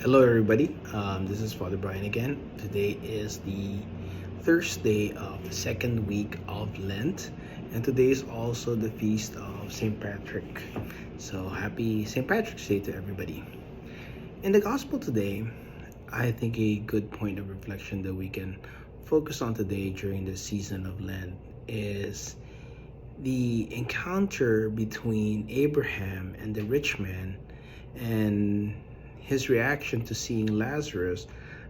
Hello, everybody. This is Father Brian again. Today is the Thursday of the second week of Lent, and today is also the feast of St. Patrick. So, happy St. Patrick's Day to everybody. In the Gospel today, I think a good point of reflection that we can focus on today during the season of Lent is the encounter between Abraham and the rich man and his reaction to seeing Lazarus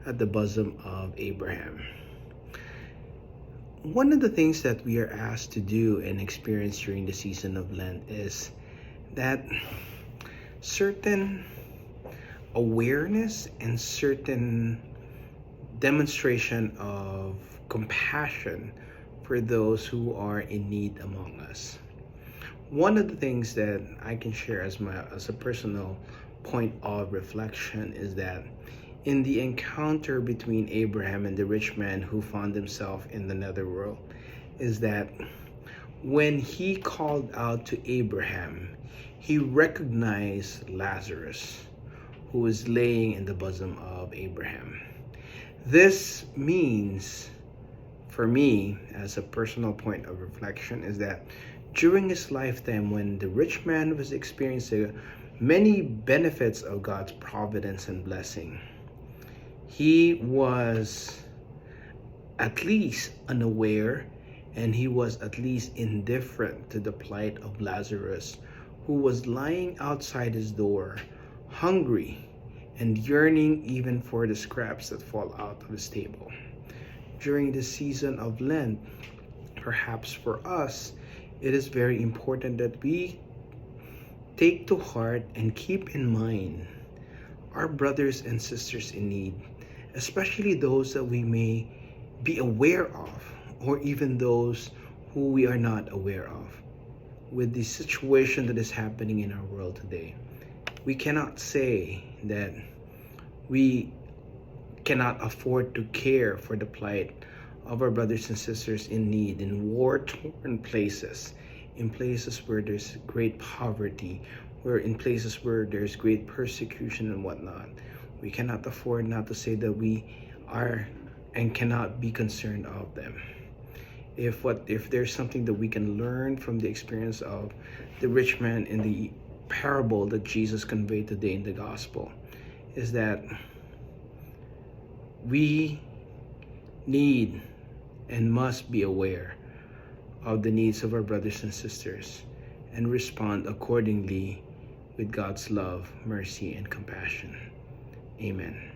at the bosom of Abraham. One of the things that we are asked to do and experience during the season of Lent is that certain awareness and certain demonstration of compassion for those who are in need among us. One of the things that I can share as a personal point of reflection is that in the encounter between Abraham and the rich man who found himself in the netherworld, is that when he called out to Abraham, he recognized Lazarus, who was laying in the bosom of Abraham. This means, for me, as a personal point of reflection, is that during his lifetime, when the rich man was experiencing many benefits of God's providence and blessing, he was at least unaware and he was at least indifferent to the plight of Lazarus, who was lying outside his door, hungry and yearning even for the scraps that fall out of his table. During the season of Lent, perhaps for us, it is very important that we take to heart and keep in mind our brothers and sisters in need, especially those that we may be aware of, or even those who we are not aware of. With the situation that is happening in our world today, we cannot say that we cannot afford to care for the plight of our brothers and sisters in need in war-torn places, in places where there's great poverty, or in places where there's great persecution and whatnot. We cannot afford not to say that we are and cannot be concerned of them. If there's something that we can learn from the experience of the rich man in the parable that Jesus conveyed today in the gospel, is that we need and must be aware of the needs of our brothers and sisters and respond accordingly with God's love, mercy, and compassion. Amen.